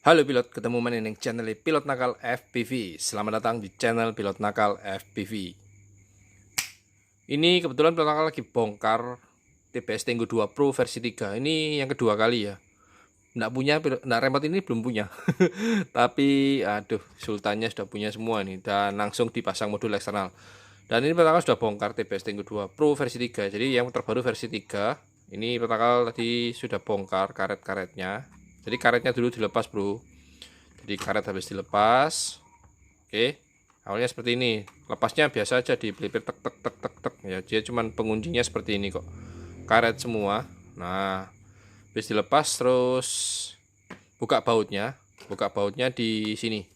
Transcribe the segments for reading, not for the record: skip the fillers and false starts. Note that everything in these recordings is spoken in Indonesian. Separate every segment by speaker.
Speaker 1: Halo pilot, ketemu mana ning channel Pilot Nakal FPV. Selamat datang di channel Pilot Nakal FPV. Ini kebetulan Pilot Nakal lagi bongkar TBS Tenggo 2 Pro versi 3. Ini yang kedua kali ya. Nggak remote ini belum punya. Tapi aduh, sultannya sudah punya semua nih dan langsung dipasang modul eksternal. Dan ini Pilot Nakal sudah bongkar TBS Tenggo 2 Pro versi 3. Jadi yang terbaru versi 3. Ini Pilot Nakal tadi sudah bongkar karet-karetnya. Jadi karetnya dulu dilepas, bro. Jadi karet habis dilepas. Oke. Awalnya seperti ini. Lepasnya biasa aja di pelipir tek tek tek tek tek ya. Dia cuman penguncinya seperti ini kok. Karet semua. Nah, habis dilepas terus buka bautnya. Buka bautnya di sini.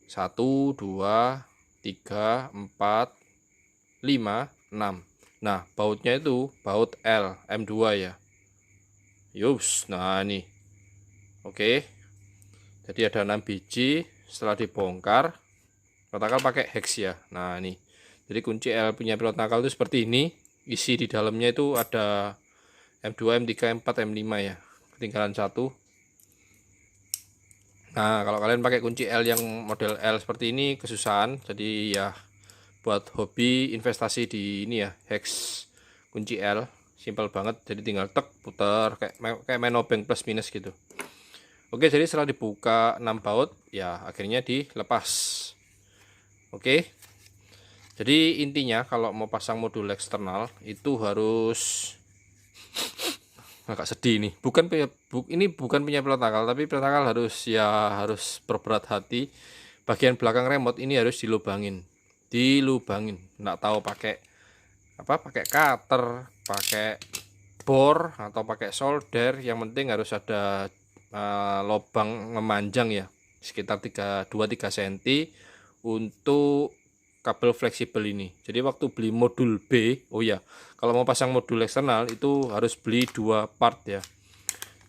Speaker 1: 1 2 3 4 5 6. Nah, bautnya itu baut L M2 ya. Yus, nah ini. Oke. Jadi ada 6 biji. Setelah dibongkar, pilot nakal pakai hex ya. Nah ini. Jadi kunci L punya pilot nakal itu seperti ini. Isi di dalamnya itu ada M2, M3, M4, M5 ya. Ketinggalan satu. Nah, kalau kalian pakai kunci L yang model L seperti ini kesusahan. Jadi ya buat hobi investasi di ini ya, hex kunci L. Simpel banget. Jadi tinggal tek putar kayak main obeng plus minus gitu. Oke, jadi setelah dibuka 6 baut, ya akhirnya dilepas. Oke. Jadi intinya kalau mau pasang modul eksternal itu harus agak sedih nih. Ini bukan punya pilot nakal, tapi pilot nakal harus berberat hati. Bagian belakang remote ini harus dilubangin. Nggak tahu pakai apa? Pakai cutter, pakai bor atau pakai solder. Yang penting harus ada lubang memanjang ya, sekitar 2-3 cm untuk kabel fleksibel ini. Jadi waktu beli modul B, oh ya, kalau mau pasang modul eksternal itu harus beli 2 part ya.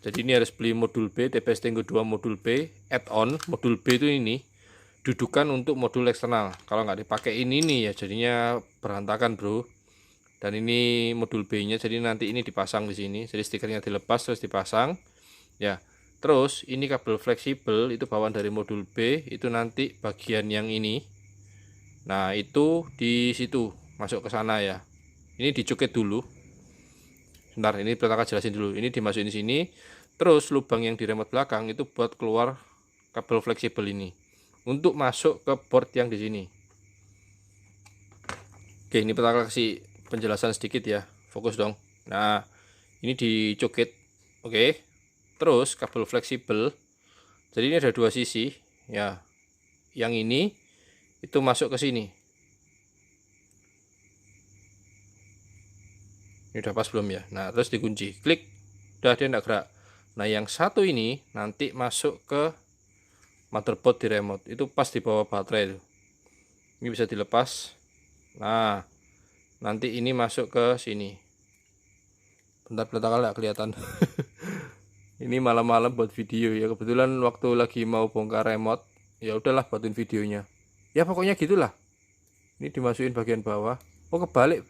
Speaker 1: Jadi ini harus beli modul B, TBS Tenggo 2 modul B, add-on modul B itu ini dudukan untuk modul eksternal. Kalau nggak dipakai ini nih ya jadinya berantakan, bro. Dan ini modul B-nya, jadi nanti ini dipasang di sini. Jadi stikernya dilepas terus dipasang. Ya. Terus ini kabel fleksibel itu bawaan dari modul B, itu nanti bagian yang ini. Nah, itu di situ masuk ke sana ya. Ini dicukit dulu. Bentar, ini pertama jelasin dulu. Ini dimasukin di sini. Terus lubang yang di remote belakang itu buat keluar kabel fleksibel ini untuk masuk ke board yang di sini. Oke, ini pertama kasih penjelasan sedikit ya. Fokus dong. Nah, ini dicukit. Oke. Terus kabel fleksibel, jadi ini ada 2 sisi ya. Yang ini itu masuk ke sini. Ini udah pas belum ya? Nah, terus dikunci, klik, udah dia enggak gerak. Nah, yang satu ini nanti masuk ke motherboard di remote, itu pas di bawah baterai itu. Ini bisa dilepas. Nah, nanti ini masuk ke sini. Bentar nggak kelihatan. Ini malam-malam buat video ya, kebetulan waktu lagi mau bongkar remote, ya udahlah buatin videonya. Ya pokoknya gitulah. Ini dimasukin bagian bawah. Oh, kebalik.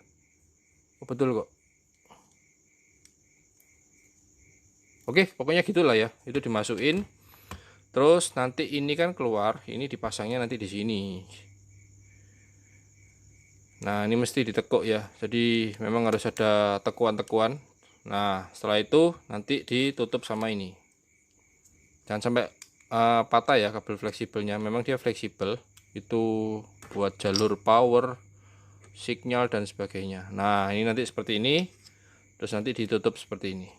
Speaker 1: Oh, betul kok. Oke, pokoknya gitulah ya. Itu dimasukin. Terus nanti ini kan keluar, ini dipasangnya nanti di sini. Nah, ini mesti ditekuk ya. Jadi memang harus ada tekuan-tekuan. Nah, setelah itu nanti ditutup sama ini. Jangan sampai patah ya kabel fleksibelnya. Memang dia fleksibel. Itu buat jalur power, signal dan sebagainya. Nah, ini nanti seperti ini. Terus nanti ditutup seperti ini.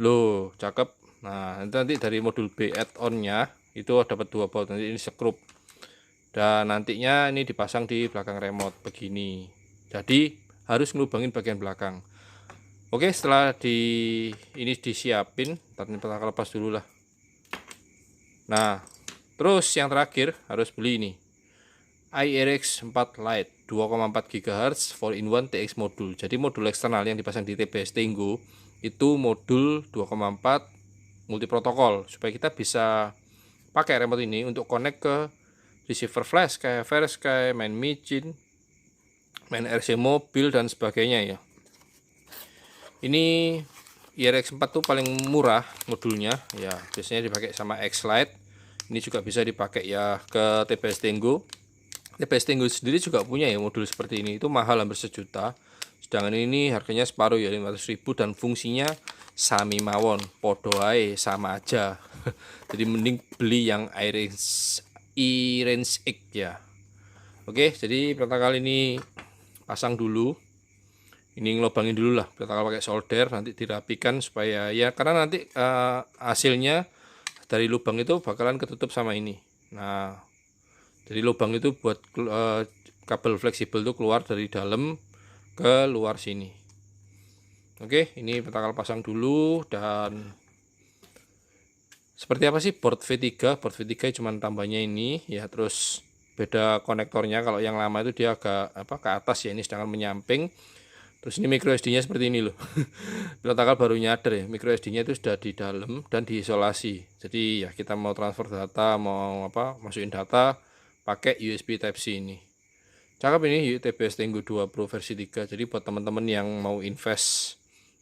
Speaker 1: Loh, cakep. Nah, nanti dari modul B add-on-nya itu dapat 2 baut. Nanti ini sekrup. Dan nantinya ini dipasang di belakang remote begini. Jadi harus ngelubangin bagian belakang. Oke, setelah ini disiapin, tadi kita lepas dulu lah. Nah, terus yang terakhir harus beli ini iRX 4 Lite 2,4 GHz 4-in-1 TX modul. Jadi modul eksternal yang dipasang di TBS Tenggo itu modul 2,4 multiprotokol supaya kita bisa pakai remote ini untuk connect ke receiver flash kayak Farsky, main micin, main RC mobil dan sebagainya ya. Ini IRX 4 tuh paling murah modulnya ya, biasanya dipakai sama X-Lite. Ini juga bisa dipakai ya ke TPS Tenggo. TPS Tenggo sendiri juga punya ya modul seperti ini, itu mahal hampir sejuta. Sedangkan ini harganya separuh ya, 500.000, dan fungsinya sami mawon, podo ae sama aja. Jadi mending beli yang iRange X ya. Oke, jadi pertama kali ini pasang dulu. Ini ngelobangin dulu lah, pertama kali pakai solder, nanti dirapikan supaya ya, karena nanti hasilnya dari lubang itu bakalan ketutup sama ini. Nah, jadi lubang itu buat kabel fleksibel itu keluar dari dalam ke luar sini. Oke, ini pertama kali pasang dulu. Dan seperti apa sih board V3? Board V3 cuma tambahnya ini ya, terus beda konektornya. Kalau yang lama itu dia agak ke atas ya, ini sedangkan menyamping. Terus ini micro SD-nya seperti ini loh. Takal baru nyadar ya, micro SD-nya itu sudah di dalam dan diisolasi. Jadi ya kita mau transfer data, mau masukin data pakai USB Type C ini. Cakep ini TPS Tenggo 2 Pro versi 3. Jadi buat teman-teman yang mau invest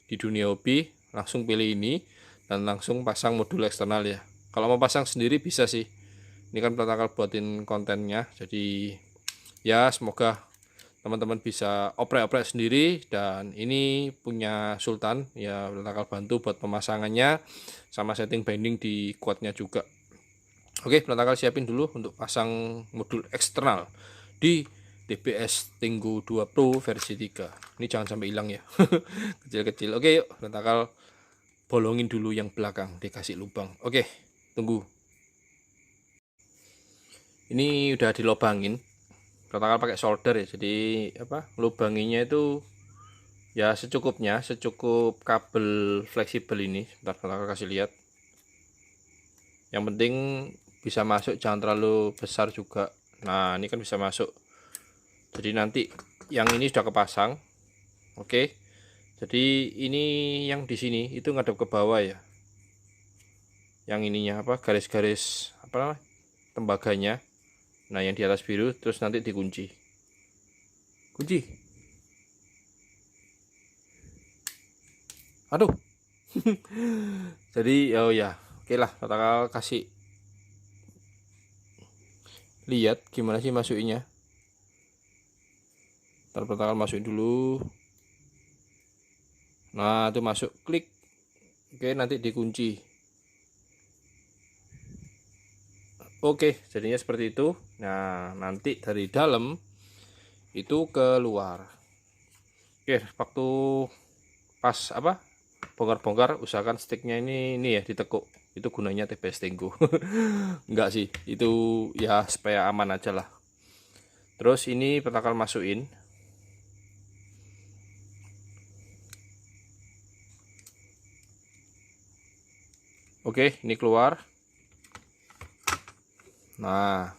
Speaker 1: di dunia hobi, langsung pilih ini dan langsung pasang modul eksternal ya. Kalau mau pasang sendiri bisa sih. Ini kan Takal buatin kontennya. Jadi ya semoga teman-teman bisa oprek-oprek sendiri. Dan ini punya Sultan ya, Takal bantu buat pemasangannya sama setting binding di quadnya juga. Oke, Takal siapin dulu untuk pasang modul eksternal di TPS Tenggo 2 Pro versi 3. Ini jangan sampai hilang ya. Kecil-kecil. Oke, yuk Takal bolongin dulu yang belakang, dikasih lubang. Oke, tunggu. Ini udah dilobangin. Takal pakai solder ya, jadi lubanginya itu ya secukupnya, secukup kabel fleksibel ini. Bentar, Takal kasih lihat. Yang penting bisa masuk, jangan terlalu besar juga. Nah, ini kan bisa masuk. Jadi nanti yang ini sudah kepasang. Oke. Jadi ini yang di sini itu ngadep ke bawah ya. Yang ininya garis-garis tembaganya. Nah, yang di atas biru, terus nanti dikunci. Kunci. Aduh. Jadi oh ya, oke lah, Takal kasih lihat gimana sih masukinnya. Takal masukin dulu. Nah, itu masuk, klik. Oke, nanti dikunci. Oke, jadinya seperti itu. Nah, nanti dari dalam itu keluar. Oke, waktu pas bongkar-bongkar, usahakan sticknya ini ya ditekuk. Itu gunanya TPS Tenggo. Enggak sih, itu ya supaya aman aja lah. Terus ini Takal masukin. Oke, ini keluar. Nah,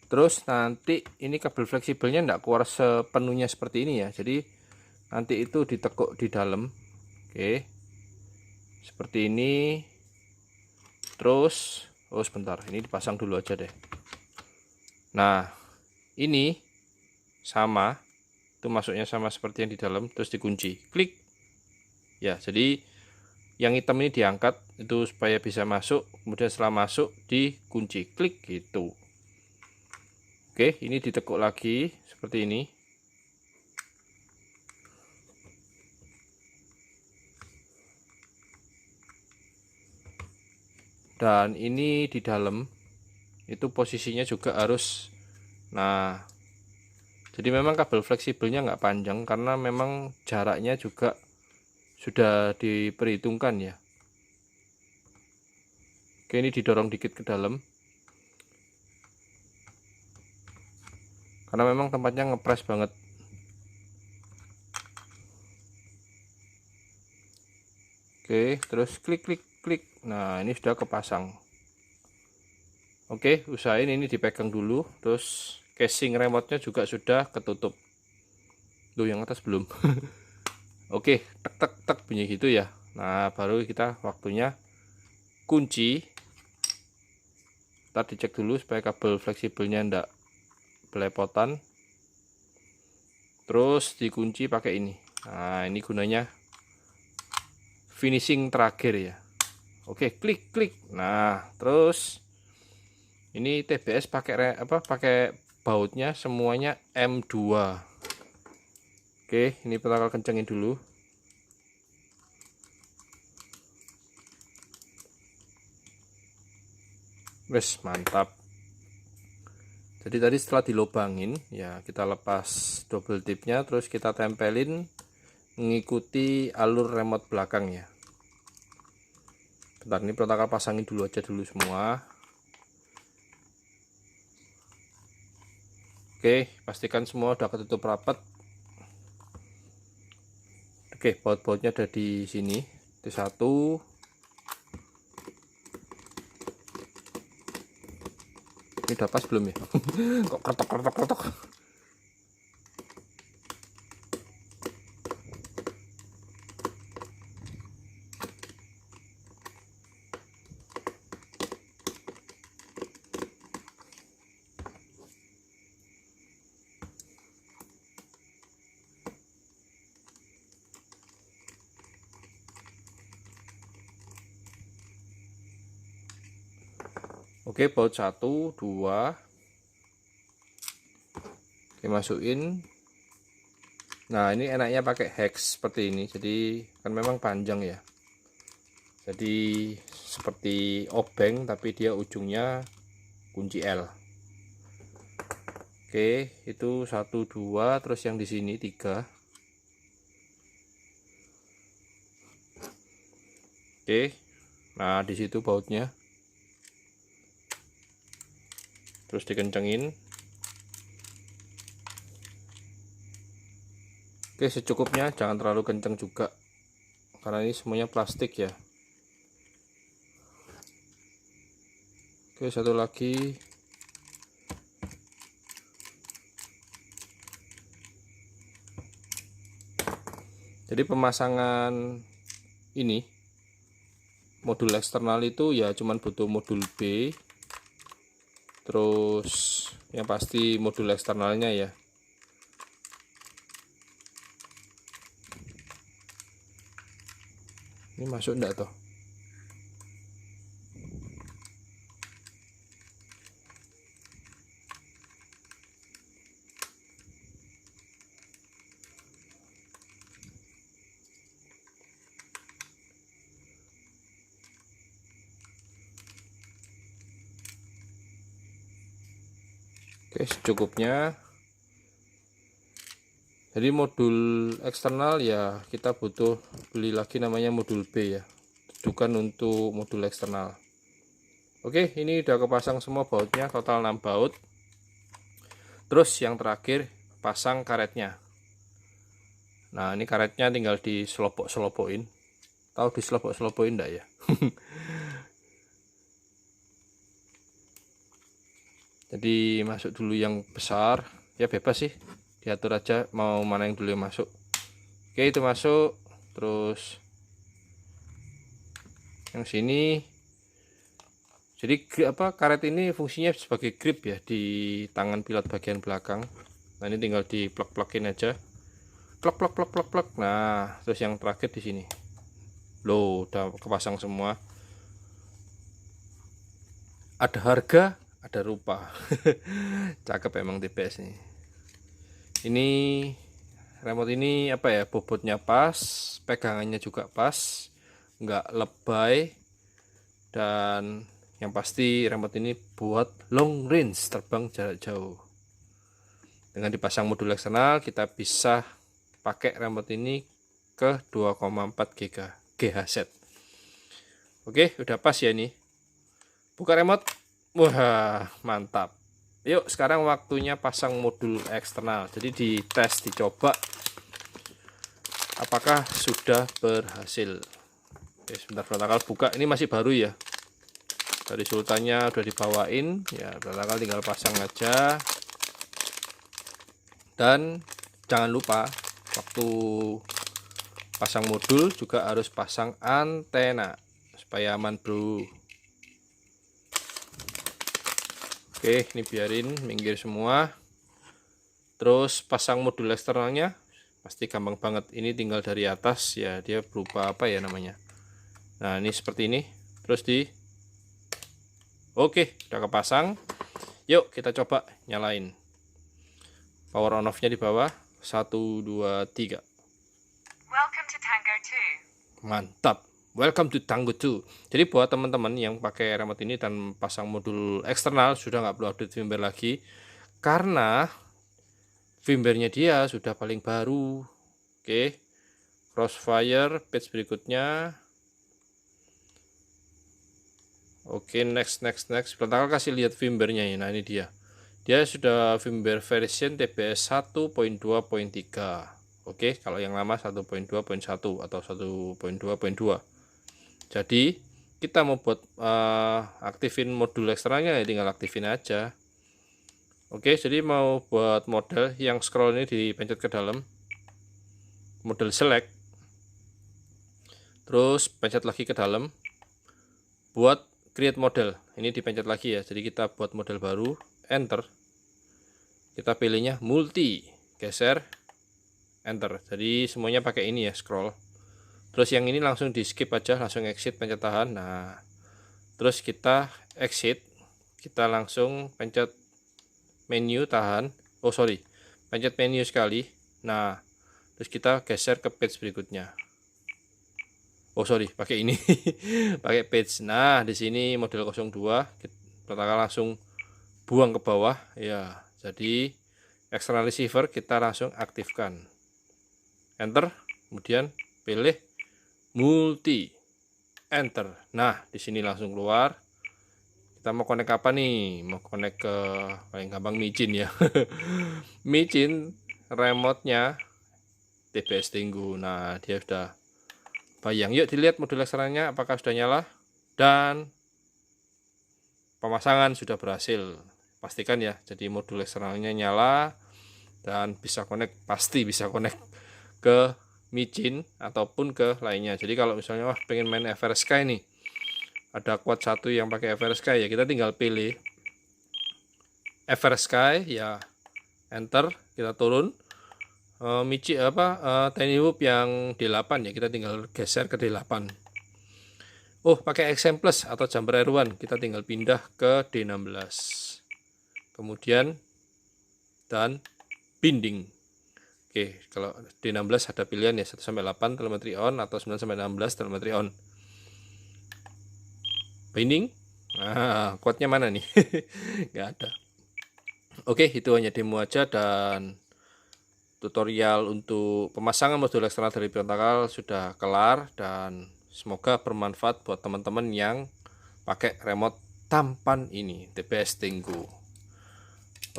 Speaker 1: terus nanti ini kabel fleksibelnya enggak keluar sepenuhnya seperti ini ya. Jadi nanti itu ditekuk di dalam. Oke, seperti ini. Terus sebentar, ini dipasang dulu aja deh. Nah, ini sama, itu masuknya sama seperti yang di dalam, terus dikunci, klik ya. Jadi yang hitam ini diangkat itu supaya bisa masuk, kemudian setelah masuk dikunci, klik gitu. Oke, ini ditekuk lagi seperti ini. Dan ini di dalam itu posisinya juga harus. Nah, jadi memang kabel fleksibelnya nggak panjang karena memang jaraknya juga sudah diperhitungkan ya. Oke, ini didorong dikit ke dalam karena memang tempatnya ngepres banget. Oke, terus klik klik klik. Nah, ini sudah kepasang. Oke, usahain ini dipegang dulu. Terus casing remote-nya juga sudah ketutup. Tuh, yang atas belum. Oke, tek tek tek bunyi gitu ya. Nah, baru kita waktunya kunci. Kita dicek dulu supaya kabel fleksibelnya enggak belepotan. Terus dikunci pakai ini. Nah, ini gunanya finishing terakhir ya. Oke, klik. Nah, terus ini TBS pakai bautnya semuanya M2. Oke, ini bakal kencengin dulu. Wes, mantap. Jadi tadi setelah dilobangin ya, kita lepas double tipnya, terus kita tempelin mengikuti alur remote belakang ya. Bentar, ini protakal pasangin dulu aja semua. Oke, pastikan semua udah ketutup rapat. Oke, baut-bautnya ada di sini. Itu satu. Ini udah pas belum ya? Kok kretok. Oke, baut 1, 2. Oke, masukin. Nah, ini enaknya pakai hex seperti ini. Jadi kan memang panjang ya. Jadi seperti obeng tapi dia ujungnya kunci L. Oke, itu 1, 2, terus yang di sini 3. Oke. Nah, di situ bautnya. Terus dikencengin. Oke, secukupnya, jangan terlalu kenceng juga karena ini semuanya plastik ya. Oke, satu lagi. Jadi pemasangan ini modul eksternal itu ya cuman butuh modul B, terus yang pasti modul eksternalnya ya. Ini masuk enggak toh? Oke, secukupnya. Jadi modul eksternal ya kita butuh beli lagi namanya modul B ya, bukan untuk modul eksternal. Oke, ini udah kepasang semua bautnya, total 6 baut. Terus yang terakhir pasang karetnya. Nah, ini karetnya tinggal diselopok-selopokin. Tahu diselopok-selopokin enggak ya? Jadi masuk dulu yang besar, ya bebas sih, diatur aja mau mana yang dulu yang masuk. Oke, itu masuk. Terus yang sini, jadi karet ini fungsinya sebagai grip ya di tangan pilot bagian belakang. Nah, ini tinggal diplek-plekin aja, plek. Nah, terus yang terakhir di sini loh, udah kepasang semua. Ada harga, ada rupa. Cakep emang TBS nih. Ini remote ini apa ya, bobotnya pas, pegangannya juga pas, nggak lebay, dan yang pasti remote ini buat long range, terbang jarak jauh. Dengan dipasang modul eksternal kita bisa pakai remote ini ke 2,4 GHz. Oke, udah pas ya ini. Buka remote. Wah, mantap. Yuk, sekarang waktunya pasang modul eksternal. Jadi dites, dicoba apakah sudah berhasil. Oke, sebentar protakal buka. Ini masih baru ya. Dari sultannya udah dibawain. Ya, protakal tinggal pasang aja. Dan jangan lupa waktu pasang modul juga harus pasang antena supaya aman, bro. Oke, ini biarin minggir semua. Terus pasang modul eksternalnya pasti gampang banget. Ini tinggal dari atas ya, dia berupa apa ya namanya, Nah, ini seperti ini. Terus oke, udah kepasang. Yuk kita coba nyalain. Power on off-nya di bawah. 1 2 3.
Speaker 2: Welcome to Tango 2.
Speaker 1: Mantap. Welcome to Tango 2. Jadi buat teman-teman yang pakai remote ini dan pasang modul eksternal sudah nggak perlu update firmware lagi, karena firmware-nya dia sudah paling baru. Oke. Crossfire patch berikutnya. Oke, next. Pertama kasih lihat firmware-nya ya. Nah, ini dia. Dia sudah firmware version TBS 1.2.3. Oke, kalau yang lama 1.2.1 atau 1.2.2. Jadi kita mau buat aktifin modul eksternalnya ya tinggal aktifin aja. Oke, jadi mau buat model yang scroll ini dipencet ke dalam, model select, terus pencet lagi ke dalam, buat create model, ini dipencet lagi ya. Jadi kita buat model baru, enter, kita pilihnya multi, geser, enter. Jadi semuanya pakai ini ya, scroll. Terus yang ini langsung di skip aja, langsung exit, pencet tahan. Nah, terus kita exit, kita langsung pencet menu tahan. Oh sorry, pencet menu sekali. Nah, terus kita geser ke page berikutnya. Oh sorry, pakai ini, pakai page. Nah, di sini model 02, kita langsung buang ke bawah. Ya, jadi external receiver kita langsung aktifkan. Enter, kemudian pilih multi, enter. Nah, di sini langsung keluar. Kita mau connect apa nih? Mau connect ke paling gampang micin ya. Micin remote-nya TBS Tinggu. Nah, dia sudah bayang. Yuk dilihat modul eksternalnya apakah sudah nyala dan pemasangan sudah berhasil. Pastikan ya. Jadi modul eksternalnya nyala dan bisa connect, pasti bisa connect ke micin ataupun ke lainnya. Jadi kalau misalnya wah pengen main FrSky nih, ada quad 1 yang pakai FrSky ya, kita tinggal pilih FrSky ya, enter, kita turun. Micin Tiny Whoop yang D8 ya, kita tinggal geser ke D8. Oh, pakai XM Plus atau jumper R1, kita tinggal pindah ke D16. Kemudian dan binding. Oke, kalau D16 ada pilihan ya 1-8 telemetri on atau 9-16 telemetri on. Binding. Nah, kuatnya mana nih? Nggak ada. Oke, itu hanya demo aja dan tutorial untuk pemasangan modul eksternal dari Biontakal sudah kelar dan semoga bermanfaat buat teman-teman yang pakai remote tampan ini, TBS Tinggu.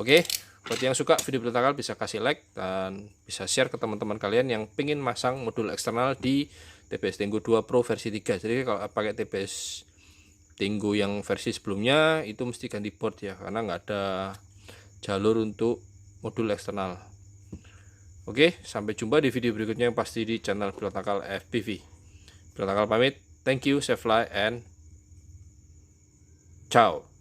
Speaker 1: Oke. Buat yang suka video Biontakal bisa kasih like dan bisa share ke teman-teman kalian yang pengen masang modul eksternal di TBS Tinggu 2 Pro versi 3. Jadi kalau pakai TBS Tinggu yang versi sebelumnya itu mesti ganti port ya, karena nggak ada jalur untuk modul eksternal. Oke, sampai jumpa di video berikutnya yang pasti di channel Biontakal FPV. Biontakal pamit, thank you, save fly, and ciao.